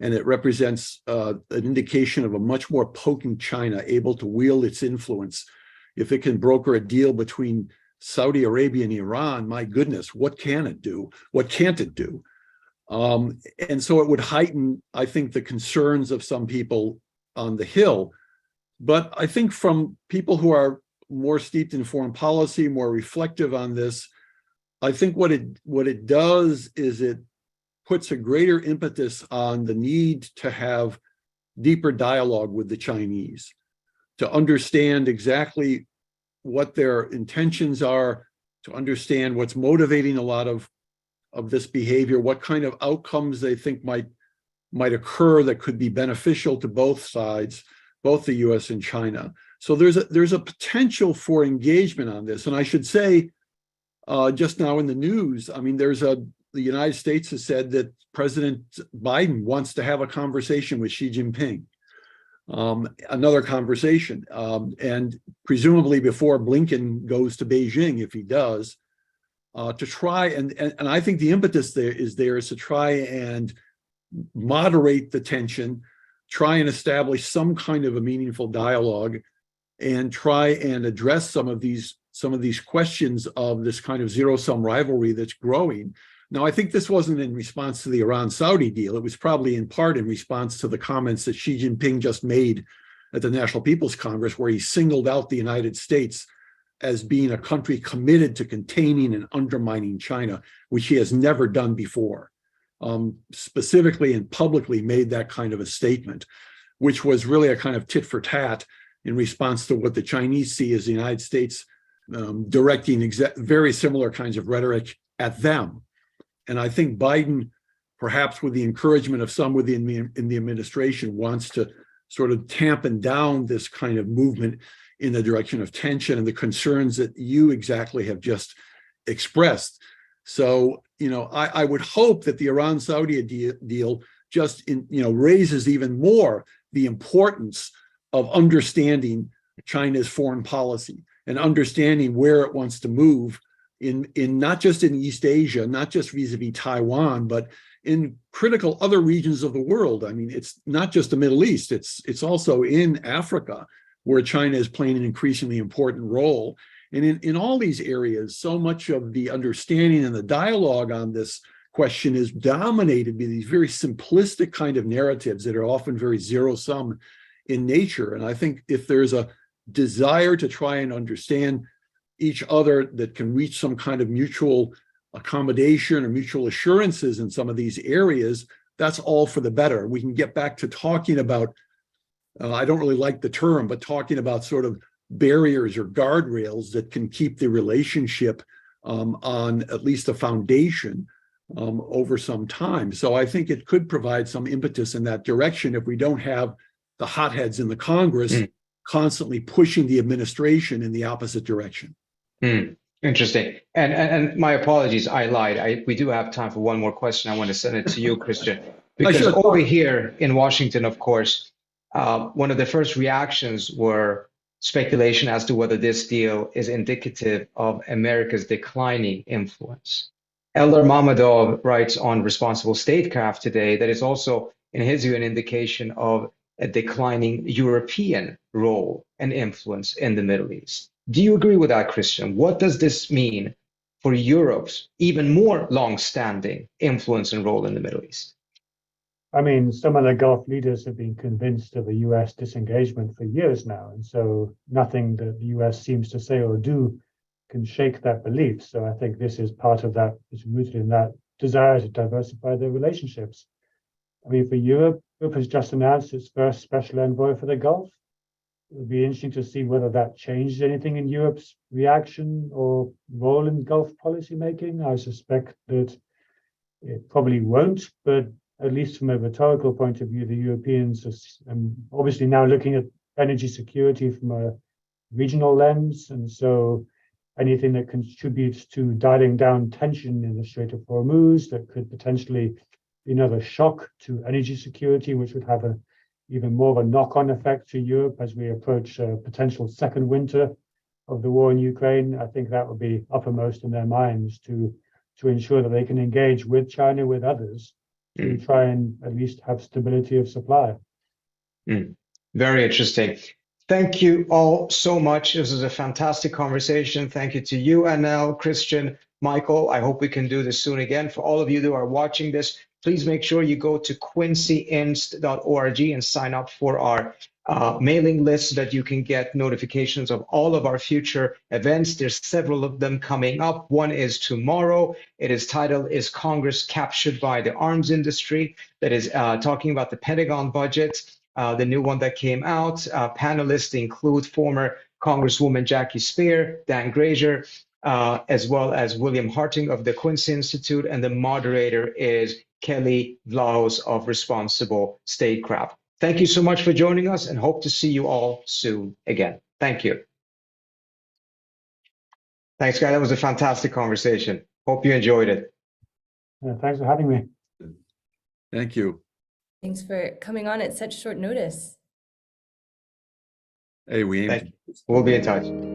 And it represents an indication of a much more potent China able to wield its influence. If it can broker a deal between Saudi Arabia and Iran, my goodness, what can it do? What can't it do? And so it would heighten, I think, the concerns of some people on the Hill. But I think from people who are more steeped in foreign policy, more reflective on this, I think what it does is it puts a greater impetus on the need to have deeper dialogue with the Chinese, to understand exactly what their intentions are, to understand what's motivating a lot of this behavior, what kind of outcomes they think might occur that could be beneficial to both sides, both the US and China. So there's a potential for engagement on this. And I should say, just now in the news, I mean, the United States has said that President Biden wants to have a conversation with Xi Jinping, another conversation, and presumably before Blinken goes to Beijing, if he does, to try and I think the impetus there is to try and moderate the tension, try and establish some kind of a meaningful dialogue, and try and address some of these questions of this kind of zero-sum rivalry that's growing. Now, I think this wasn't in response to the Iran-Saudi deal. It was probably in part in response to the comments that Xi Jinping just made at the National People's Congress, where he singled out the United States as being a country committed to containing and undermining China, which he has never done before. Specifically and publicly made that kind of a statement, which was really a kind of tit for tat in response to what the Chinese see as the United States directing very similar kinds of rhetoric at them. And I think Biden, perhaps with the encouragement of some within the administration, wants to sort of tampen down this kind of movement in the direction of tension and the concerns that you exactly have just expressed. So, I would hope that the Iran-Saudi deal just raises even more the importance of understanding China's foreign policy and understanding where it wants to move in not just in East Asia, not just vis-a-vis Taiwan, but in critical other regions of the world. I mean, it's not just the Middle East, it's also in Africa, where China is playing an increasingly important role. And in all these areas, so much of the understanding and the dialogue on this question is dominated by these very simplistic kind of narratives that are often very zero-sum in nature. And I think if there's a desire to try and understand each other that can reach some kind of mutual accommodation or mutual assurances in some of these areas, that's all for the better. We can get back to talking about, I don't really like the term, but talking about sort of barriers or guardrails that can keep the relationship on at least a foundation over some time. So I think it could provide some impetus in that direction if we don't have the hotheads in the Congress constantly pushing the administration in the opposite direction. Interesting. And my apologies, I lied. We do have time for one more question. I want to send it to you, Kristian, because over here in Washington, of course, one of the first reactions were speculation as to whether this deal is indicative of America's declining influence. Eldar Mammadov writes on Responsible Statecraft today that it's also, in his view, an indication of a declining European role and influence in the Middle East. Do you agree with that, Kristian? What does this mean for Europe's even more long-standing influence and role in the Middle East? I mean, some of the Gulf leaders have been convinced of a US disengagement for years now, and so nothing that the US seems to say or do can shake that belief. So I think this is part of that, is rooted in that desire to diversify their relationships. I mean, for Europe has just announced its first special envoy for the Gulf. It'll be interesting to see whether that changes anything in Europe's reaction or role in Gulf policymaking. I suspect that it probably won't, but at least from a rhetorical point of view, the Europeans are obviously now looking at energy security from a regional lens. And so anything that contributes to dialing down tension in the Strait of Hormuz that could potentially be another shock to energy security, which would have even more of a knock-on effect to Europe as we approach a potential second winter of the war in Ukraine. I think that would be uppermost in their minds to ensure that they can engage with China, with others, to try and at least have stability of supply. Very interesting. Thank you all so much. This was a fantastic conversation. Thank you to you, Annelle, Kristian, Michael. I hope we can do this soon again. For all of you who are watching this, please make sure you go to quincyinst.org and sign up for our mailing list so that you can get notifications of all of our future events. There's several of them coming up. One is tomorrow. It is titled, "Is Congress Captured by the Arms Industry?" That is talking about the Pentagon budget. The new one that came out. Panelists include former Congresswoman Jackie Speer, Dan Grazier, as well as William Harting of the Quincy Institute, and the moderator is Kelly Vlahos of Responsible Statecraft. Thank you so much for joining us, and hope to see you all soon again. Thank you. Thanks, guys. That was a fantastic conversation. Hope you enjoyed it. Thanks for having me. Thank you. Thanks for coming on at such short notice. Hey, we aim. We'll be in touch.